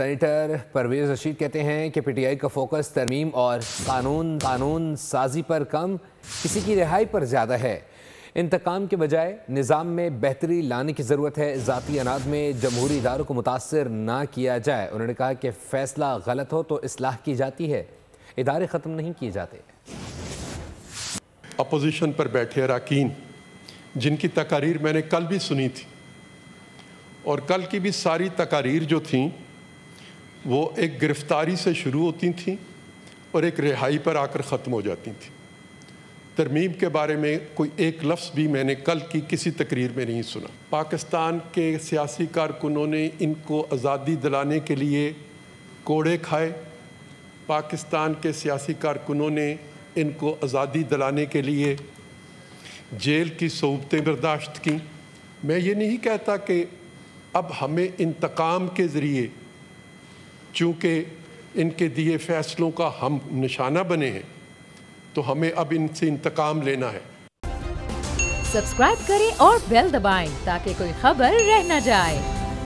Senator Pervez Rashid کہتے ہیں کہ پی ٹی آئی کا فوکس ترمیم اور قانون سازی پر کم، کسی کی رہائی پر زیادہ ہے۔ انتقام کے بجائے نظام میں بہتری لانے کی ضرورت ہے، ذاتی اناد میں جمہوری اداروں کو متاثر نہ کیا جائے۔ انہوں نے کہا کہ فیصلہ غلط ہو تو اصلاح کی جاتی ہے، ادارے ختم نہیں کیے جاتے۔ اپوزیشن پر بیٹھے اراکین جن کی تقاریر میں نے کل بھی سنی تھی، اور کل کی بھی ساری تقاریر جو تھیں وہ ایک گرفتاری سے شروع ہوتی تھیں اور ایک رہائی پر آ کر ختم ہو جاتی تھیں۔ ترمیم کے بارے میں کوئی ایک لفظ بھی میں نے کل کی کسی تقریر میں نہیں سنا۔ پاکستان کے سیاسی کارکنوں نے ان کو آزادی دلانے کے لیے کوڑے کھائے، پاکستان کے سیاسی کارکنوں نے ان کو آزادی دلانے کے لیے جیل کی صعوبتیں برداشت کیں۔ میں یہ نہیں کہتا کہ اب ہمیں انتقام کے ذریعے، چونکہ ان کے دیے فیصلوں کا ہم نشانہ بنے ہیں، تو ہمیں اب ان سے انتقام لینا ہے۔ سبسکرائب کریں اور بیل دبائیں تاکہ کوئی خبر رہ نہ جائے۔